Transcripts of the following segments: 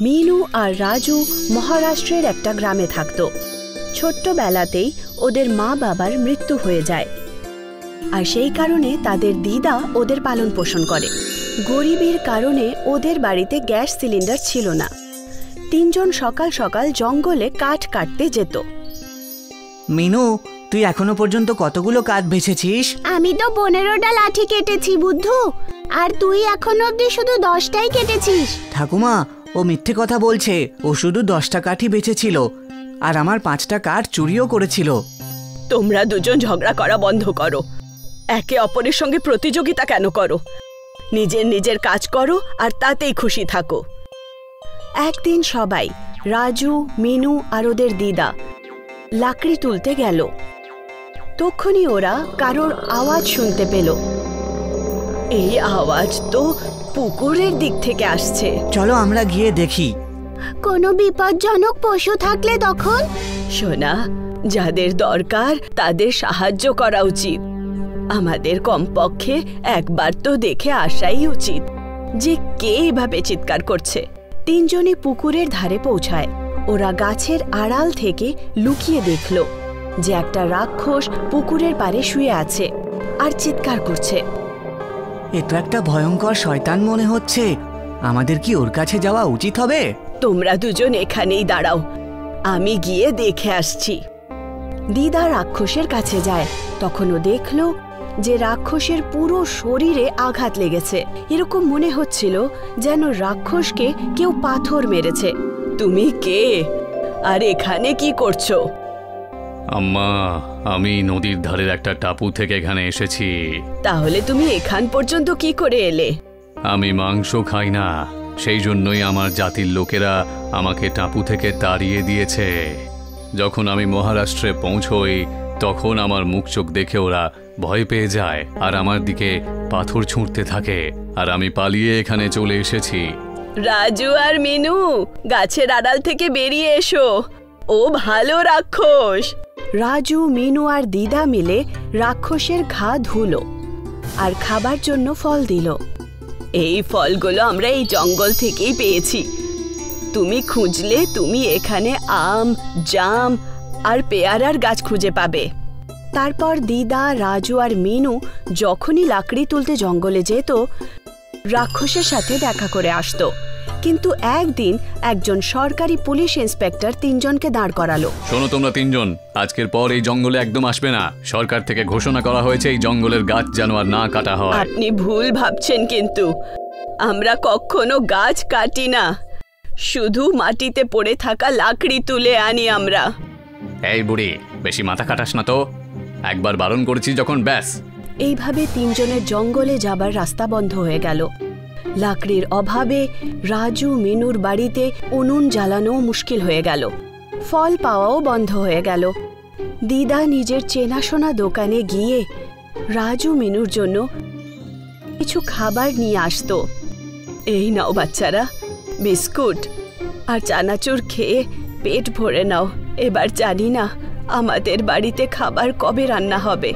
মিনু আর রাজু মহারাষ্ট্রের একটা গ্রামে থাকত। ছোট্টবেলাতেই ওদের মা বাবার মৃত্যু হয়ে যায়, আর সেই কারণে তাদের দিদা ওদের পালন পোষণ করে। গরিবের কারণে ওদের বাড়িতে গ্যাস সিলিন্ডার ছিল না। তিনজন সকাল সকাল জঙ্গলে কাঠ কাটতে যেত। মিনু, তুই এখনো পর্যন্ত কতগুলো কাঠ বেছেছিস? আমি তো 15টা লাঠি কেটেছি বুদ্ধু, আর তুই এখনো অব্দি শুধু 10টাই কেটেছিস। ঠাকুমা, ও মিথ্যে কথা বলছে। ও শুধু 10টা কাঠই বেচেছিল, আর আমার 5টা কাঠ চুরিও করেছিল। তোমরা দুজন ঝগড়া করা বন্ধ করো। একে অপরের সঙ্গে প্রতিযোগিতা কেন করো? নিজের নিজের কাজ করো আর তাতেই খুশি থাকো। একদিন সবাই, রাজু, মিনু আর ওদের দিদা, লাকড়ি তুলতে গেল। তখনই ওরা কারোর আওয়াজ শুনতে পেল। এই আওয়াজ তো পুকুরের দিক থেকে আসছে। চলো আমরা গিয়ে দেখি। কোনো বিপজ্জনক পশু থাকলে তখন? সোনা, যাদের দরকার তাদের সাহায্য করা উচিত। আমাদের কমপক্ষে একবার তো দেখে আসাই উচিত যে কে এভাবে চিৎকার করছে। তিনজনই পুকুরের ধারে পৌঁছায়। ওরা গাছের আড়াল থেকে লুকিয়ে দেখল যে একটা রাক্ষস পুকুরের পাড়ে শুয়ে আছে আর চিৎকার করছে। এটা একটা ভয়ঙ্কর শয়তান মনে হচ্ছে। আমাদের কি ওর কাছে যাওয়া উচিত হবে? তোমরা দুজন এখানেই দাঁড়াও, আমি গিয়ে দেখে আসছি। দিদা রাক্ষসের কাছে যায়। তখন ও দেখল যে রাক্ষসের পুরো শরীরে আঘাত লেগেছে। এরকম মনে হচ্ছিল যেন রাক্ষসকে কেউ পাথর মেরেছে। তুমি কে আর এখানে কি করছো? আম্মা, আমি নদীর ধারের একটা টাপু থেকে এখানে এসেছি। তাহলে তুমি এখান পর্যন্ত কি করে এলে? আমি মাংস খাই না, সেই জন্যই আমার জাতির লোকেরা আমাকে টাপু থেকে তাড়িয়ে দিয়েছে। যখন আমি মহারাষ্ট্রে পৌঁছই তখন আমার মুখ চোখ দেখে ওরা ভয় পেয়ে যায় আর আমার দিকে পাথর ছুঁড়তে থাকে, আর আমি পালিয়ে এখানে চলে এসেছি। রাজু আর মিনু, গাছের আড়াল থেকে বেরিয়ে এসো, ও ভালো রাক্ষস। রাজু, মিনু আর দিদা মিলে রাক্ষসের ঘা ধুলো আর খাবার জন্য ফল দিল। এই ফলগুলো আমরা এই জঙ্গল থেকেই পেয়েছি। তুমি খুঁজলে তুমি এখানে আম, জাম আর পেয়ারার গাছ খুঁজে পাবে। তারপর দিদা, রাজু আর মিনু যখনই লাকড়ি তুলতে জঙ্গলে যেত, রাক্ষসের সাথে দেখা করে আসতো। কিন্তু একদিন একজন সরকারি পুলিশ ইন্সপেক্টর তিনজনকে দাঁড় করালো। শোনো তোমরা তিনজন, আজকের পর এই জঙ্গলে একদম আসবে না। সরকার থেকে ঘোষণা করা হয়েছে এই জঙ্গলের গাছ যেন আর না কাটা হয়। আপনি ভুল ভাবছেন, কিন্তু আমরা কখনো গাছ কাটি না, শুধু মাটিতে পড়ে থাকা লাকড়ি তুলে আনি আমরা। এই বুড়ি, বেশি মাথা কাটাস না তো, একবার বারণ করেছি যখন, ব্যাস। এইভাবে তিনজনের জঙ্গলে যাবার রাস্তা বন্ধ হয়ে গেল। লাকড়ির অভাবে রাজু, মিনুর বাড়িতে উনুন জ্বালানো মুশকিল হয়ে গেল। ফল পাওয়াও বন্ধ হয়ে গেল। দিদা নিজের চেনাশোনা দোকানে গিয়ে রাজু, মিনুর জন্য কিছু খাবার নিয়ে আসতো। এই নাও বাচ্চারা, বিস্কুট আর চানাচুর খেয়ে পেট ভরে নাও। এবার জানি না আমাদের বাড়িতে খাবার কবে রান্না হবে।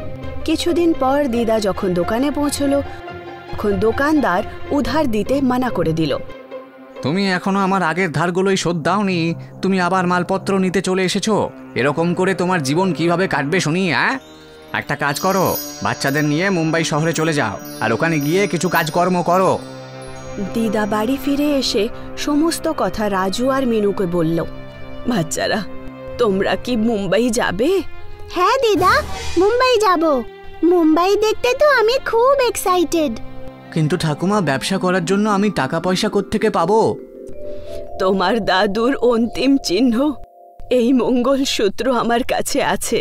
কিছুদিন পর দিদা যখন দোকানে পৌঁছলো, তখন দোকানদার উধার দিতে মানা করে দিল। তুমি এখনো আমার আগের ধারগুলোই শোধ দাওনি, তুমি আবার মালপত্র নিতে চলে এসেছো। এরকম করে তোমার জীবন কিভাবে কাটবে শুনি? একটা কাজ করো, বাচ্চাদের নিয়ে মুম্বাই শহরে চলে যাও আর ওখানে গিয়ে কিছু কাজকর্ম করো। দিদা বাড়ি ফিরে এসে সমস্ত কথা রাজু আর মিনুকে বলল। বাচ্চারা, তোমরা কি মুম্বাই যাবে? হ্যাঁ দিদা, মুম্বাই যাব। মুম্বাই দেখতে তো আমি খুব এক্সাইটেড। কিন্তু ঠাকুমা, ব্যবসা করার জন্য আমি টাকা পয়সা কোত্থেকে পাবো? তোমার দাদুর অন্তিম চিহ্ন এই মঙ্গলসূত্র আমার কাছে আছে।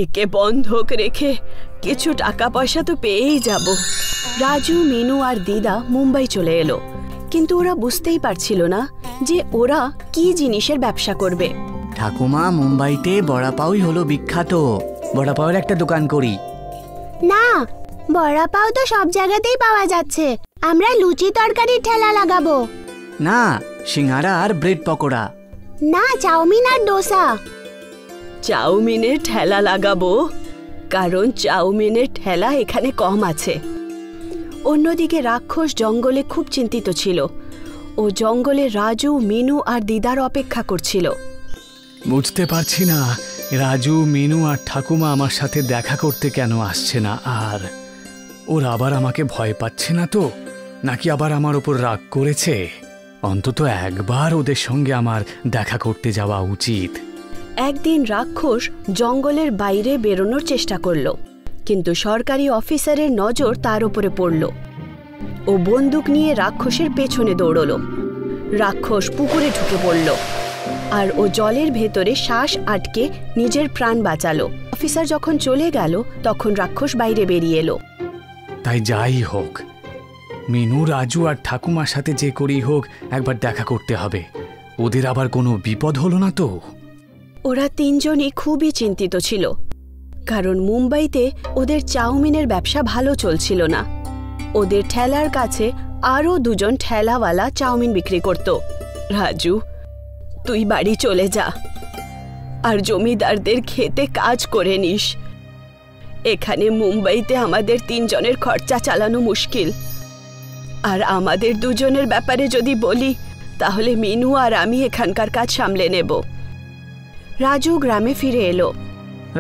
একে বন্ধক রেখে কিছু টাকা পয়সা তো পেয়েই যাব। রাজু, মিনু আর দিদা মুম্বাই চলে এলো, কিন্তু ওরা বুঝতেই পারছিল না যে ওরা কি জিনিসের ব্যবসা করবে। ঠাকুমা, মুম্বাইতে বড়াপাউই হলো বিখ্যাত। বড়াপাউয়ের একটা দোকান করি। না, বড়া পাও তো সব জায়গাতেই পাওয়া যাচ্ছে। আমরা লুচি তরকারির ঠেলা লাগাবো। না, সিঙ্গারা আর ব্রেড পকোড়া। না, চাউমিন আর ডোসা। চাউমিনের ঠেলা লাগাবো, কারণ চাউমিনের ঠেলা এখানে কম আছে। অন্যদিকে রাক্ষস জঙ্গলে খুব চিন্তিত ছিল। ও জঙ্গলে রাজু, মিনু আর দিদার অপেক্ষা করছিল। বুঝতে পারছি না রাজু, মিনু আর ঠাকুমা আমার সাথে দেখা করতে কেন আসছে না। আর ওরা আবার আমাকে ভয় পাচ্ছে না তো, নাকি আবার আমার ওপর রাগ করেছে? অন্তত একবার ওদের সঙ্গে আমার দেখা করতে যাওয়া উচিত। একদিন রাক্ষস জঙ্গলের বাইরে বেরোনোর চেষ্টা করল, কিন্তু সরকারি অফিসারের নজর তার উপরে পড়ল। ও বন্দুক নিয়ে রাক্ষসের পেছনে দৌড়ল। রাক্ষস পুকুরে ঢুকে পড়ল আর ও জলের ভেতরে শ্বাস আটকে নিজের প্রাণ বাঁচালো। অফিসার যখন চলে গেল তখন রাক্ষস বাইরে বেরিয়ে এলো। তাই যাই হোক, মিনু, রাজু আর ঠাকুমার সাথে যে করেই হোক একবার দেখা করতে হবে। ওদের আবার কোনো বিপদ হলো না তো? ওরা তিনজনই খুবই চিন্তিত ছিল, কারণ মুম্বাইতে ওদের চাউমিনের ব্যবসা ভালো চলছিল না। ওদের ঠেলার কাছে আরও দুজন ঠেলাওয়ালা চাউমিন বিক্রি করত। রাজু, তুই বাড়ি চলে যা আর জমিদারদের খেতে কাজ করে নিস। এখানে মুম্বাইতে আমাদের তিনজনের খরচা চালানো মুশকিল। আর আমাদের দুজনের ব্যাপারে যদি বলি, তাহলে মিনু আর আমি এখানকার কাজ সামলে নেব। রাজু গ্রামে ফিরে এলো।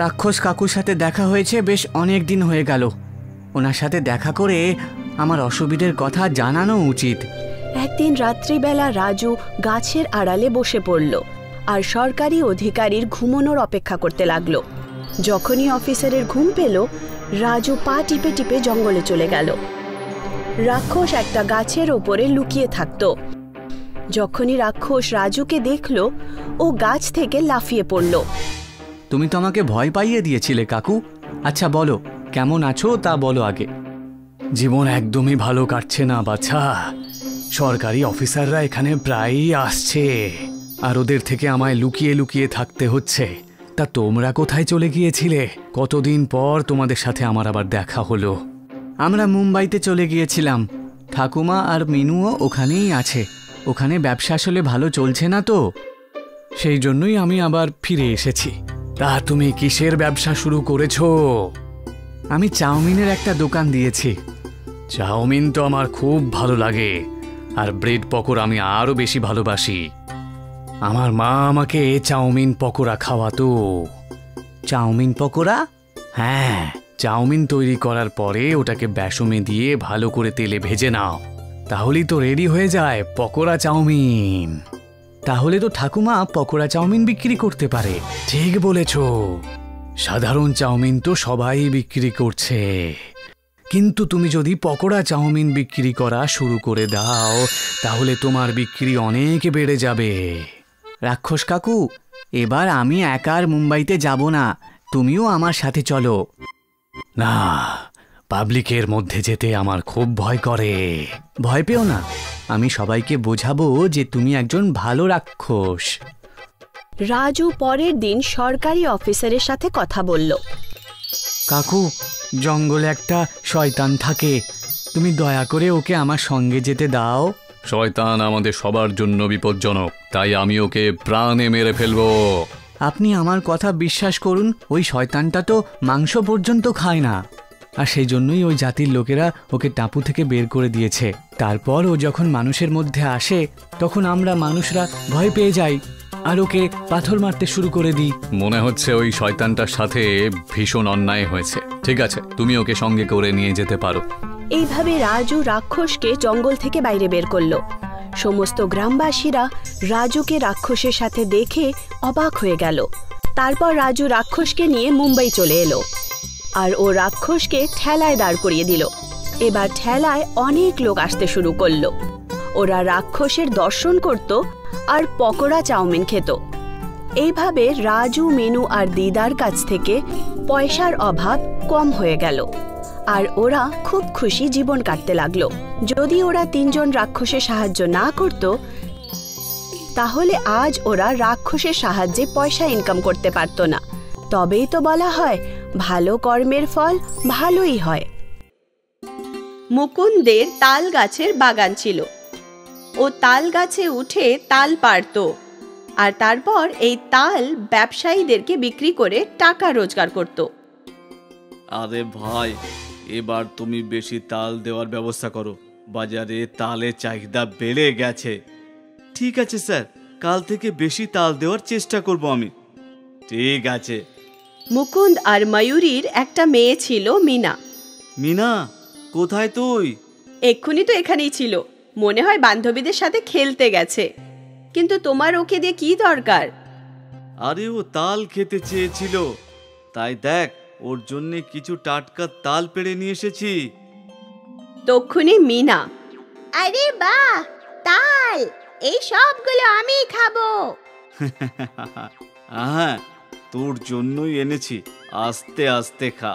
রাক্ষস কাকুর সাথে দেখা হয়েছে বেশ অনেক দিন হয়ে গেল। ওনার সাথে দেখা করে আমার অসুবিধের কথা জানানো উচিত। একদিন রাত্রিবেলা রাজু গাছের আড়ালে বসে পড়ল আর সরকারি অধিকারীর ঘুমানোর অপেক্ষা করতে লাগলো। যখনই অফিসারের ঘুম পেল, রাজু পা টিপে টিপে জঙ্গলে চলে গেল। রাক্ষস একটা গাছের ওপরে লুকিয়ে থাকত। যখনই রাক্ষস রাজুকে দেখল, ও গাছ থেকে লাফিয়ে পড়ল। তুমি তো আমাকে ভয় পাইয়ে দিয়েছিলে কাকু। আচ্ছা বলো, কেমন আছো তা বলো আগে। জীবন একদমই ভালো কাটছে না বাছা। সরকারি অফিসাররা এখানে প্রায়ই আসছে আর ওদের থেকে আমায় লুকিয়ে লুকিয়ে থাকতে হচ্ছে। তা তোমরা কোথায় চলে গিয়েছিলে? কতদিন পর তোমাদের সাথে আমার আবার দেখা হলো। আমরা মুম্বাইতে চলে গিয়েছিলাম। ঠাকুমা আর মিনুও ওখানেই আছে। ওখানে ব্যবসা আসলে ভালো চলছে না তো, সেই জন্যই আমি আবার ফিরে এসেছি। তা তুমি কিসের ব্যবসা শুরু করেছো? আমি চাউমিনের একটা দোকান দিয়েছি। চাউমিন তো আমার খুব ভালো লাগে, আর ব্রেড পকোড়া আমি আরও বেশি ভালোবাসি। আমার মা আমাকে চাউমিন পকোড়া খাওয়াতো। চাউমিন পকোড়া? হ্যাঁ, চাউমিন তৈরি করার পরে ওটাকে বেসমে দিয়ে ভালো করে তেলে ভেজে নাও, তাহলেই তো রেডি হয়ে যায় পকোড়া চাউমিন। তাহলে তো ঠাকুমা পকোড়া চাউমিন বিক্রি করতে পারে। ঠিক বলেছ, সাধারণ চাউমিন তো সবাই বিক্রি করছে, কিন্তু তুমি যদি পকোড়া চাউমিন বিক্রি করা শুরু করে দাও, তাহলে তোমার বিক্রি অনেক বেড়ে যাবে। রাক্ষস কাকু, এবার আমি একা আর মুম্বাইতে যাব না, তুমিও আমার সাথে চলো। না, পাবলিকের মধ্যে যেতে আমার খুব ভয় করে। ভয় পেও না, আমি সবাইকে বোঝাবো যে তুমি একজন ভালো রাক্ষস। রাজু পরের দিন সরকারি অফিসারের সাথে কথা বলল। কাকু, জঙ্গলে একটা শয়তান থাকে, তুমি দয়া করে ওকে আমার সঙ্গে যেতে দাও। শয়তান আমাদের সবার জন্য বিপজ্জনক, তাই আমি ওকে প্রাণে মেরে ফেলবো। আপনি আমার কথা বিশ্বাস করুন, ওই শয়তানটা তো মাংস পর্যন্ত খায় না, আর সেই জন্যই ওই জাতির লোকেরা ওকে টাপু থেকে বের করে দিয়েছে। তারপর ও যখন মানুষের মধ্যে আসে, তখন আমরা মানুষরা ভয় পেয়ে যাই আর ওকে পাথর মারতে শুরু করে দিই। মনে হচ্ছে ওই শয়তানটার সাথে ভীষণ অন্যায় হয়েছে। ঠিক আছে, তুমি ওকে সঙ্গে করে নিয়ে যেতে পারো। এইভাবে রাজু রাক্ষসকে জঙ্গল থেকে বাইরে বের করলো। সমস্ত গ্রামবাসীরা রাজুকে রাক্ষসের সাথে দেখে অবাক হয়ে গেল। তারপর রাজু রাক্ষসকে নিয়ে মুম্বাই চলে এলো আর ও রাক্ষসকে ঠেলায় দাঁড় করিয়ে দিল। এবার ঠেলায় অনেক লোক আসতে শুরু করলো। ওরা রাক্ষসের দর্শন করত আর পকোড়া চাউমিন খেত। এইভাবে রাজু, মিনু আর দিদার কাছ থেকে পয়সার অভাব কম হয়ে গেল আর ওরা খুব খুশি জীবন কাটতে লাগলো। যদি ওরা তিনজন রাক্ষসের সাহায্য না করত, তাহলে আজ ওরা রাক্ষসের সাহায্যে পয়সা ইনকাম করতে পারত না। তবেই তো বলা হয়, ভালো কর্মের ফল ভালোই হয়। মুকুন্দের তাল গাছের বাগান ছিল। ও তাল গাছে উঠে তাল পাড়ত আর তারপর এই তাল ব্যবসায়ীদেরকে বিক্রি করে টাকা রোজগার করত। আরে ভাই, এবার তুমি বেশি তাল দেওয়ার ব্যবস্থা করো, বাজারে তালের চাহিদা বেড়ে গেছে। ঠিক আছে স্যার, কাল থেকে বেশি তাল দেওয়ার চেষ্টা করব আমি। ঠিক আছে। মুকুন্দ আর ময়ূরীর একটা মেয়ে ছিল মিনা। মিনা, কোথায় তুই? এক্ষুনি তো এখানেই ছিল, মনে হয় বান্ধবীদের সাথে খেলতে গেছে। কিন্তু তোমার ওকে দিয়ে কি দরকার? আরে ও তাল খেতে চেয়েছিল, তাই দেখ ওর জন্য কিছু টাটকা তাল পেড়ে নিয়ে এসেছি। তক্ষুনি মিনা, আরে বাহ, তাল! এই সবগুলো আমি খাবো। হ্যাঁ, তোর জন্যই এনেছি, আস্তে আস্তে খা।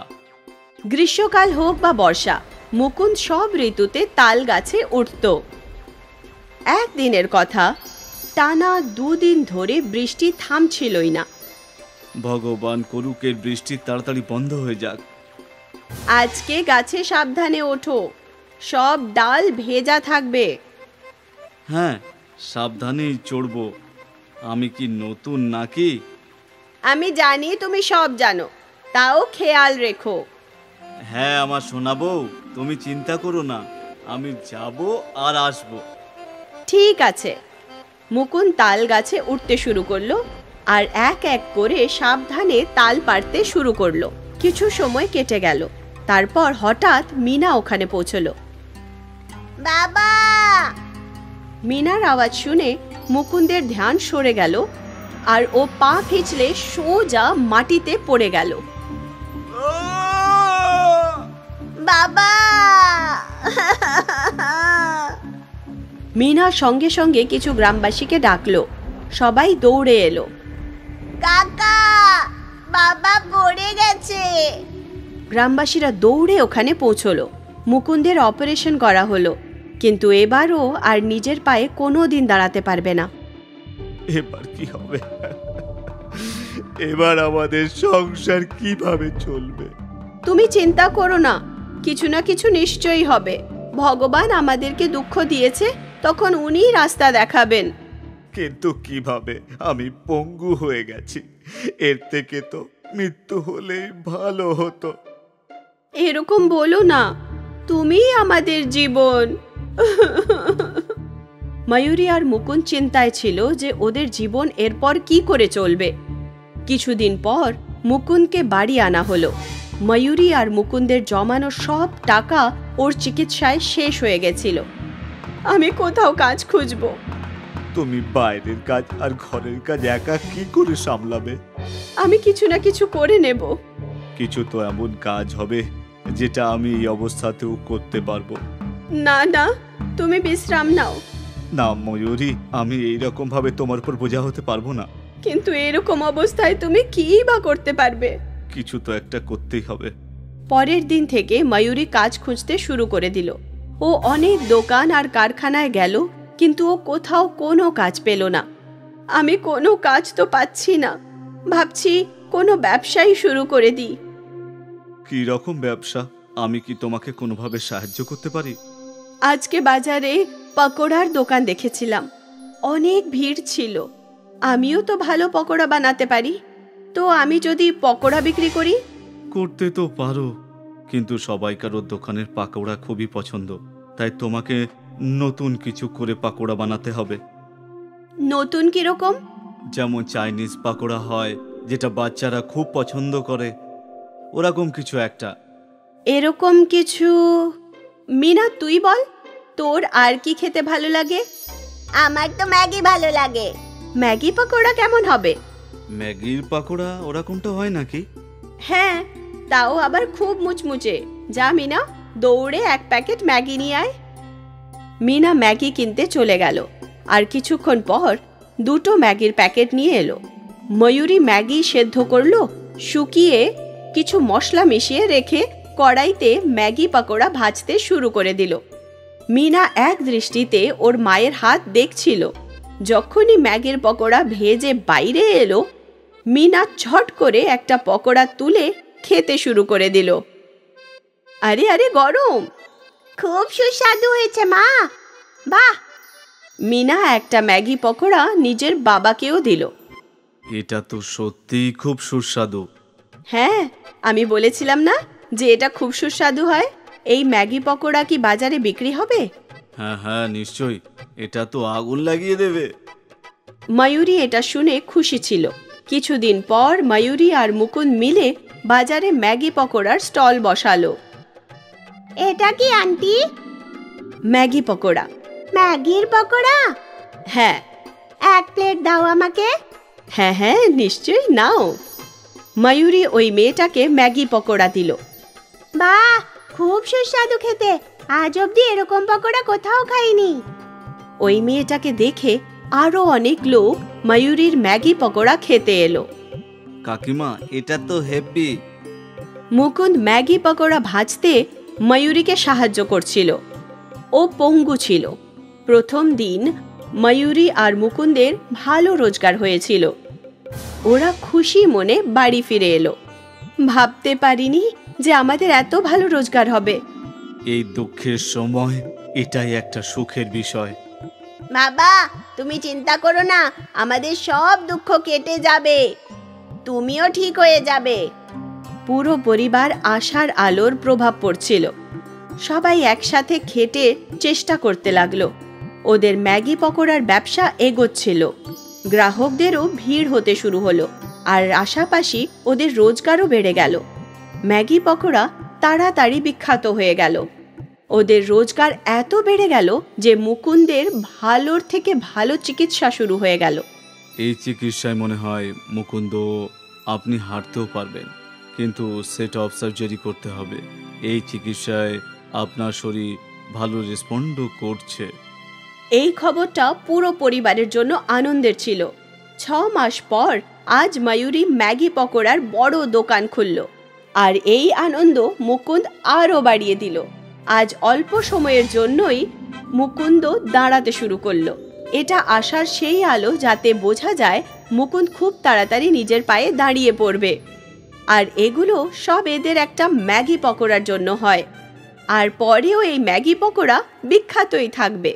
গ্রীষ্মকাল হোক বা বর্ষা, মুকুন্দ সব ঋতুতে তাল গাছে উঠত। একদিনের কথা, টানা 2 দিন ধরে বৃষ্টি থামছিলই না। ভগবান করুক এর বৃষ্টি তাড়াতাড়ি বন্ধ হয়ে যাক। আজকে গাছে সাবধানে ওঠো, সব ডাল ভেজা থাকবে। হ্যাঁ, সাবধানেই চড়বো। আমি কি নতুন নাকি? আমি জানি তুমি সব জানো, তাও খেয়াল রেখো। হ্যাঁ আমার সোনা বউ, তুমি চিন্তা করো না, আমি যাব আর আসবো। ঠিক আছে। মুকুন্দ তাল গাছে উঠতে শুরু করলো আর এক এক করে সাবধানে তাল পাড়তে শুরু করলো। কিছু সময় কেটে গেল, তারপর হঠাৎ মিনা ওখানে পৌঁছলো। বাবা! মিনার আওয়াজ শুনে মুকুন্দের ধ্যান সরে গেল আর ও পা পিছলে সোজা মাটিতে পড়ে গেল। বাবা! মিনা সঙ্গে সঙ্গে কিছু গ্রামবাসীকে ডাকলো। সবাই দৌড়ে এলো। কাকা, বাবা পড়ে গেছে। গ্রামবাসীরা দৌড়ে ওখানে পৌঁছলো। মুকুন্দের অপারেশন করা হলো, কিন্তু এবারও আর নিজের পায়ে কোনো দিন দাঁড়াতে পারবে না। এবার কি হবে? এবার আমাদের সংসার কিভাবে চলবে? তুমি চিন্তা করো না, কিছু না কিছু নিশ্চয়ই হবে। ভগবান আমাদেরকে দুঃখ দিয়েছে, তখন উনিই রাস্তা দেখাবেন। কিন্তু কিভাবে? আমি পঙ্গু হয়ে গেছি, এর থেকে তো মৃত্যু হলেই ভালো হতো। এরকম বলো না, তুমিই আমাদের জীবন। ময়ূরী আর মুকুন্দ চিন্তায় ছিল যে ওদের জীবন এরপর কি করে চলবে। কিছুদিন পর মুকুন্দকে বাড়ি আনা হলো। ময়ূরী আর মুকুন্দের জমানো সব টাকা ওর চিকিৎসায় শেষ হয়ে গেছিল। আমি কোথাও কাজ খুঁজবো। তুমি বাইরের কাজ আর ঘরের কাজ একা কি করে সামলাবে? আমি কিছু না কিছু করে নেব। কিছু তো এমন কাজ হবে যেটা আমি এই অবস্থাতেও করতে পারবো। না না, তুমি বিশ্রাম নাও। না ময়ূরী, আমি এইরকম ভাবে তোমার উপর বোঝা হতে পারবো না। কিন্তু এরকম অবস্থায় তুমি কি বা করতে পারবে? কিছু তো একটা করতেই হবে। পরের দিন থেকে ময়ূরী কাজ খুঁজতে শুরু করে দিল। ও অনেক দোকান আর কারখানায় গেল, কিন্তু ও কোথাও কোনো কাজ পেল না। আমি কোনো কাজ তো পাচ্ছি না, ভাবছি কোনো ব্যবসাই শুরু করে দিই। কি রকম ব্যবসা? আমি কি তোমাকে কোনোভাবে সাহায্য করতে পারি? আজকে বাজারে পকোড়ার দোকান দেখেছিলাম, অনেক ভিড় ছিল। আমিও তো ভালো পকোড়া বানাতে পারি, তো আমি যদি পকোড়া বিক্রি করি? করতে তো পারো, কিন্তু সবাইকার ওর দোকানের পাকোড়া খুবই পছন্দ, তাই তোমাকে নতুন কিছু করে পাকোড়া বানাতে হবে। নতুন কিরকম? যেমন চাইনিজ পাকোড়া হয়, যেটা বাচ্চারা খুব পছন্দ করে, ওরকম কিছু একটা। এরকম কিছু। মিনা তুই বল, তোর আর কি খেতে ভালো লাগে? আমার তো ম্যাগি ভালো লাগে। ম্যাগি পকোড়া কেমন হবে? ম্যাগির পাকোড়া ওরকমটা হয় নাকি? হ্যাঁ, তাও আবার খুব মুচমুচে। যা মিনা, দৌড়ে 1 প্যাকেট ম্যাগি নিয়ে আয়। মিনা ম্যাগি কিনতে চলে গেল, আর কিছুক্ষণ পর 2টো ম্যাগির প্যাকেট নিয়ে এলো। ময়ূরী ম্যাগি সেদ্ধ করলো, শুকিয়ে কিছু মশলা মিশিয়ে রেখে কড়াইতে ম্যাগি পকোড়া ভাজতে শুরু করে দিল। মিনা এক দৃষ্টিতে ওর মায়ের হাত দেখছিল। যখনই ম্যাগির পকোড়া ভেজে বাইরে এলো, মিনা ঝট করে একটা পকোড়া তুলে খেতে শুরু করে দিল। আরে আরে, গরম! খুব সুস্বাদু হয়েছে মা। বাহ! মিনা একটা ম্যাগি পকোড়া নিজের বাবাকেও দিল। এটা তো সত্যিই খুব সুস্বাদু। হ্যাঁ, আমি বলেছিলাম না যে এটা খুব সুস্বাদু হয়। এই ম্যাগি পকোড়া কি বাজারে বিক্রি হবে? হ্যাঁ হ্যাঁ নিশ্চয়ই, এটা তো আগুন লাগিয়ে দেবে। ময়ূরী এটা শুনে খুশি ছিল। কিছুদিন পর ময়ূরী আর মুকুন্দ মিলে বাজারে ম্যাগি পকোড়ার স্টল বসালো। এটা কি আন্টি? ম্যাগি পকোড়া। ম্যাগির পকোড়া? হ্যাঁ। 1 প্লেট দাও আমাকে। হ্যাঁ হ্যাঁ নিশ্চয়ই, নাও। ময়ূরী ওই মেয়েটাকে ম্যাগি পকোড়া দিল। বাহ, খুব সুস্বাদু খেতে। আজ অবধি এরকম পকোড়া কোথাও খাইনি। ওই মেয়েটাকে দেখে আরো অনেক লোক ময়ূরীর ম্যাগি পকোড়া খেতে এলো। কাকিমা, এটা তো হেভি। মুকুন্দ ম্যাগি পকোড়া ভাজতে ময়ূরীকে সাহায্য করছিল। ও পঙ্গু ছিল। প্রথম দিন ময়ূরী আর মুকুন্দের ভালো রোজগার হয়েছিল। ওরা খুশি মনে বাড়ি ফিরে এলো। ভাবতে পারিনি যে আমাদের এত ভালো রোজগার হবে। এই দুঃখের সময় এটাই একটা সুখের বিষয়। বাবা, তুমি চিন্তা করো না, আমাদের সব দুঃখ কেটে যাবে। তুমিও ঠিক হয়ে যাবে। পুরো পরিবার আশার আলোর প্রভাব পড়ছিল। সবাই একসাথে খেটে চেষ্টা করতে লাগলো। ওদের ম্যাগি পকোড়ার ব্যবসা এগোচ্ছিল। গ্রাহকদেরও ভিড় হতে শুরু হলো, আর আশাপাশি ওদের রোজগারও বেড়ে গেল। ম্যাগি পকোড়া তাড়াতাড়ি বিখ্যাত হয়ে গেল। ওদের রোজগার এত বেড়ে গেল যে মুকুন্দের ভালোর থেকে ভালো চিকিৎসা শুরু হয়ে গেল। এই চিকিৎসায় মনে হয় মুকুন্দ, আপনি হাঁটতেও পারবেন, কিন্তু সেট অফ সার্জারি করতে হবে। এই চিকিৎসায় আপনার শরীর ভালো রেসপন্ডও করছে। এই খবরটা পুরো পরিবারের জন্য আনন্দের ছিল। 6 মাস পর আজ ময়ূরী ম্যাগি পকোড়ার বড় দোকান খুলল, আর এই আনন্দ মুকুন্দ আরও বাড়িয়ে দিল। আজ অল্প সময়ের জন্যই মুকুন্দ দাঁড়াতে শুরু করলো। এটা আশার সেই আলো যাতে বোঝা যায় মুকুন্দ খুব তাড়াতাড়ি নিজের পায়ে দাঁড়িয়ে পড়বে। আর এগুলো সব এদের একটা ম্যাগি পকোড়ার জন্য হয়, আর পরেও এই ম্যাগি পকোড়া বিখ্যাতই থাকবে।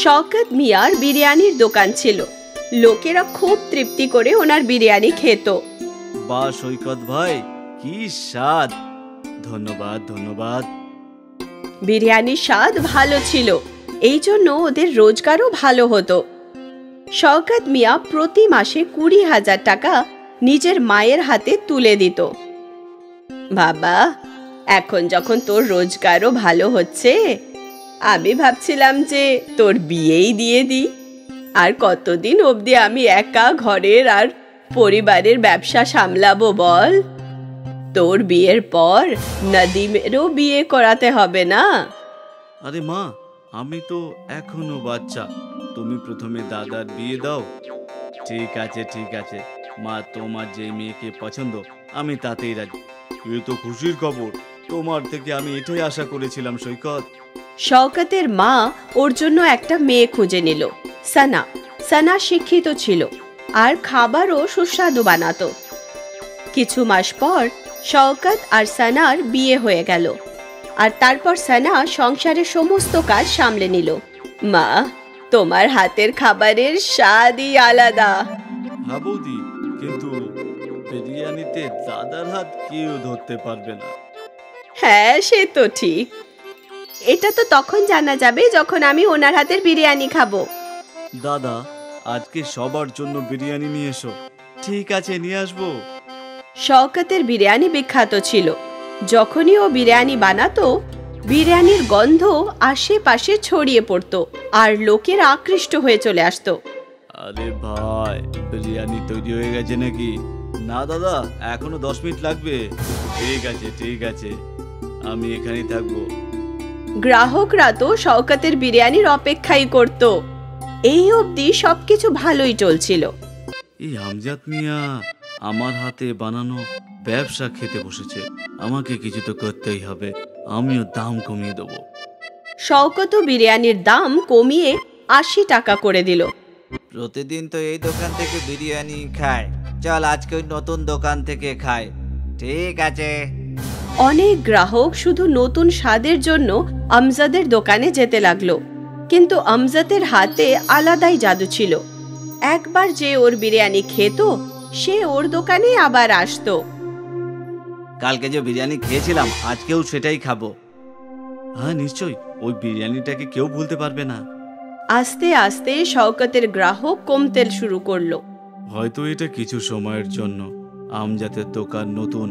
শওকত মিয়ার বিরিয়ানির দোকান ছিল। লোকেরা খুব তৃপ্তি করে ওনার বিরিয়ানি খেত। বাহ সৈকত ভাই, কি স্বাদ! ধন্যবাদ ধন্যবাদ। বিরিয়ানির স্বাদ ভালো ছিল, এই জন্য ওদের রোজগারও ভালো হতো। শওকত মিয়া প্রতি মাসে 20,000 টাকা নিজের মায়ের হাতে তুলে দিত। বাবা, এখন যখন তোর রোজগারও ভালো হচ্ছে, আমি ভাবছিলাম যে তোর বিয়েই দিয়ে দিই। আর কতদিন অবধি আমি একা ঘরের আর পরিবারের ব্যবসা সামলাবো বল? তোর বিয়ের পর নদীমেরও বিয়ে করাতে হবে না? আরে মা, আমি তো এখনো বাচ্চা। তুমি প্রথমে দাদার বিয়ে দাও। ঠিক আছে ঠিক আছে মা, তোমার যে মেয়েকে পছন্দ আমি তাতেই রাজি। এ তো খুশির খবর, তোমার থেকে আমি এটাই আশা করেছিলাম সৈকত। শওকতের মা ওর জন্য একটা মেয়ে খুঁজে নিল, সানা। সানা শিক্ষিত ছিল আর খাবারও সুস্বাদু বানাতো। কিছু মাস পর শওকত আর সানার বিয়ে হয়ে গেল, আর তারপর সানা সংসারের সমস্ত কাজ সামলে নিল। মা, তোমার হাতের খাবারের স্বাদই আলাদা। হ্যাঁ বৌদি, কিন্তু বিরিয়ানিতে দাদার হাত কেউ ধরতে পারবে না। হ্যাঁ, সে তো ঠিক। এটা তো তখন জানা যাবে যখন আমি ওনার হাতের বিরিয়ানি খাবো। দাদা, আজকে সবার জন্য বিরিয়ানি নিয়ে এসো। ঠিক আছে, নিয়ে আসবো। শওকতের বিরিয়ানি বিখ্যাত ছিল। যখনই ও বিরিয়ানি বানাতো, বিরিয়ানির গন্ধ আশেপাশে ছড়িয়ে পড়তো আর লোকেরা আকৃষ্ট হয়ে চলে আসতো। আরে ভাই, বিরিয়ানি তৈরি হয়ে গেছে নাকি? না দাদা, এখনো 10 মিনিট লাগবে। ঠিক আছে ঠিক আছে, আমি এখানেই থাকবো। গ্রাহকরা তো শওকতের বিরিয়ানির অপেক্ষাই করত। এই অবধি সবকিছু ভালোই চলছিল। এই আমজাদ মিয়া আমার হাতে বানানো ব্যবসা খেতে বসেছে। আমাকে কিছু তো করতেই হবে, আমিও দাম কমিয়ে দেবো। শওকতও বিরিয়ানির দাম কমিয়ে 80 টাকা করে দিল। প্রতিদিন তো এই দোকান থেকে বিরিয়ানি খায়, চল আজকে ওই নতুন দোকান থেকে খায়। ঠিক আছে। অনেক গ্রাহক শুধু নতুন স্বাদের জন্য আমজাদের দোকানে যেতে লাগলো, কিন্তু আমজাদের হাতে আলাদাই জাদু ছিল। একবার যে ওর বিরিয়ানি খেত, সে ওর দোকানে আবার আসতো। কালকে যে বিরিয়ানি খেয়েছিলাম, আজকেও সেটাই খাবো। হ্যাঁ নিশ্চয়ই, ওই বিরিয়ানিটাকে কেউ ভুলতে পারবে না। আস্তে আস্তে শওকতের গ্রাহক কমতে শুরু করলো। হয়তো এটা কিছু সময়ের জন্য। আমজাদের দোকান নতুন,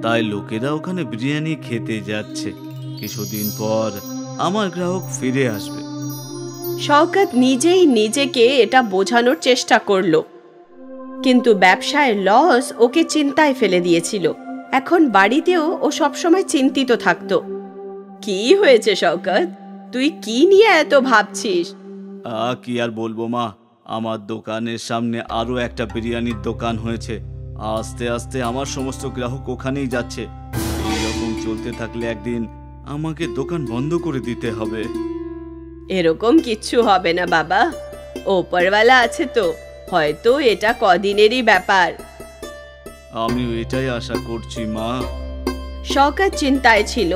তাই লোকেরা ওখানে বিরিয়ানি খেতে যাচ্ছে। কিছুদিন পর আমার গ্রাহক ফিরে আসবে। শওকত নিজেই নিজেকে এটা বোঝানোর চেষ্টা করলো, কিন্তু ব্যবসায় লস ওকে চিন্তায় ফেলে দিয়েছিল। এখন বাড়িতেও ও সবসময় চিন্তিত থাকতো। কি হয়েছে শওকত, তুই কি নিয়ে এত ভাবছিস? কি আর বলবো মা, আমার দোকানের সামনে আরো একটা বিরিয়ানির দোকান হয়েছে। আস্তে আস্তে আমার সমস্ত গ্রাহক ওখানেই যাচ্ছে। এইরকম চলতে থাকলে একদিন আমাকে দোকান বন্ধ করে দিতে হবে। এরকম কিচ্ছু হবে না বাবা, ওপরওয়ালা আছে তো, হয়তো এটা কদিনেরই ব্যাপার। আমি এটাই আশা করছি মা। শওকত চিন্তায় ছিল,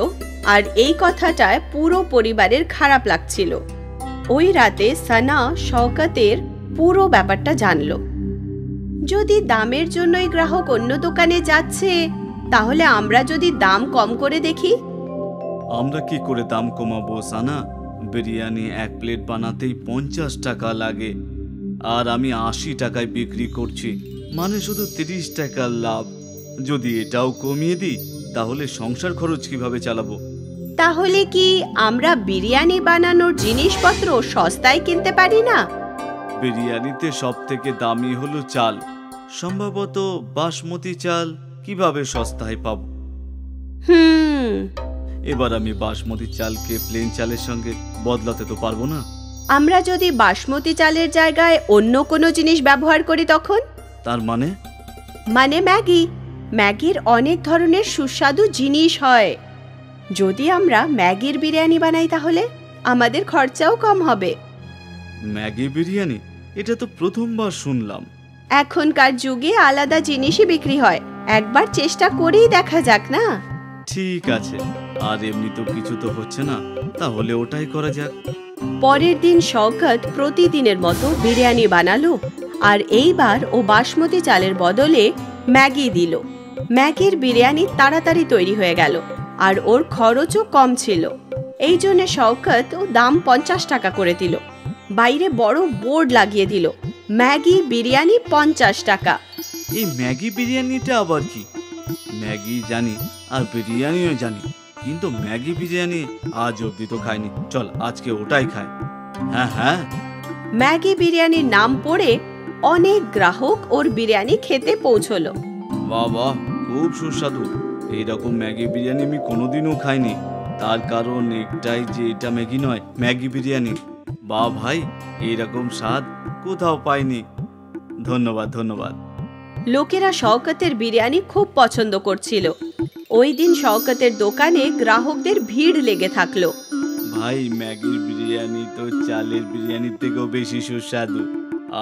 আর এই কথাটায় পুরো পরিবারের খারাপ লাগছিল। ওই রাতে সানা শওকতের পুরো ব্যাপারটা জানলো। যদি দামের জন্যই গ্রাহক অন্য দোকানে যাচ্ছে, তাহলে আমরা যদি দাম কম করে দেখি। আমরা কি করে দাম কমাবো সানা? বিরিয়ানি এক প্লেট বানাতেই 50 টাকা লাগে, আর আমি 80 টাকায় বিক্রি করছি, মানে শুধু 30 টাকার লাভ। যদি এটাও কমিয়ে দিই, তাহলে সংসার খরচ কিভাবে চালাবো? তাহলে কি আমরা বিরিয়ানি বানানোর জিনিসপত্র সস্তায় কিনতে পারি না? বিরিয়ানিতে সব থেকে দামি হলো চাল। সম্ভবত বাসমতি চাল কিভাবে সস্তায় পাবো? এবার আমি বাসমতি চালকে প্লেন চালের সঙ্গে বদলাতে তো পারবো না। আমরা যদি বাসমতি চালের জায়গায় অন্য কোনো জিনিস ব্যবহার করি তখন? তার মানে? মানে ম্যাগির অনেক ধরনের সুস্বাদু জিনিস হয়। যদি আমরা ম্যাগির বিরিয়ানি বানাই, তাহলে আমাদের খরচাও কম হবে। ম্যাগি বিরিয়ানি? এটা তো প্রথমবার শুনলাম। এখনকার যুগে আলাদা জিনিসই বিক্রি হয়, একবার চেষ্টা করেই দেখা যাক না? ঠিক আছে, আর এমনি তো কিছু তো হচ্ছে না, তাহলে ওটাই করা যাক। পরের দিন শওকত প্রতিদিনের মতো বিরিয়ানি বানালো, আর এইবার ও বাসমতি চালের বদলে ম্যাগি দিল। ম্যাগির বিরিয়ানি তাড়াতাড়ি তৈরি হয়ে গেল, আর ওর খরচও কম ছিল। এই জন্য শওকত ও দাম 50 টাকা করে দিল। বাইরে বড় বোর্ড লাগিয়ে দিল, ম্যাগি বিরিয়ানি 50 টাকা। এই ম্যাগি বিরিয়ানিটা আবার কি? ম্যাগি জানি আর বিরিয়ানিও জানি, কিন্তু ম্যাগি বিরিয়ানি আজ অব্দি তো খাইনি। চল আজকে ওটাই খাই। হ্যাঁ। ম্যাগি বিরিয়ানির নাম পড়ে অনেক গ্রাহক ওর বিরিয়ানি খেতে পৌঁছলো। বাহ, খুব সুস্বাদু। এইরকম ম্যাগি বিরিয়ানি আমি কোনোদিনও খাইনি। তার কারণ একটাই যে এটা ম্যাগি নয়, ম্যাগি বিরিয়ানি। বাহ ভাই, এইরকম স্বাদ কোথাও পাইনি। ধন্যবাদ। লোকেরা শওকতের বিরিয়ানি খুব পছন্দ করছিল। ওই দিন শওকতের দোকানে গ্রাহকদের ভিড় লেগে থাকলো। ভাই, ম্যাগির বিরিয়ানি তো চালের বিরিয়ানির থেকেও বেশি সুস্বাদু।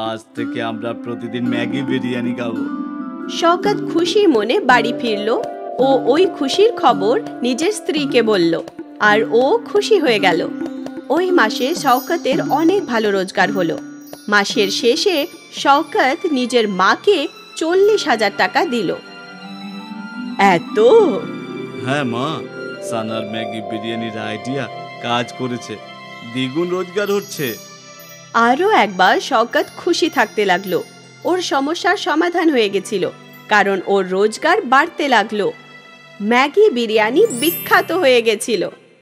আজ থেকে আমরা প্রতিদিন ম্যাগি বিরিয়ানি খাবো। শওকত খুশি মনে বাড়ি ফিরলো ও ওই খুশির খবর নিজের স্ত্রীকে বলল, আর ও খুশি হয়ে গেল। ওই মাসে শওকতের অনেক ভালো রোজগার হলো। মাসের শেষে শওকত নিজের মাকে 40,000 টাকা দিল। এত? হ্যাঁ মা, সানার ম্যাগি বিরিয়ানির আইডিয়া কাজ করেছে, দ্বিগুণ রোজগার হচ্ছে। আরও একবার শওকত খুশি থাকতে লাগলো। ওর সমস্যার সমাধান হয়ে গেছিল, কারণ ওর রোজগার বাড়তে লাগলো। ম্যাগি বিরিয়ানি বিখ্যাত হয়ে গেছিল।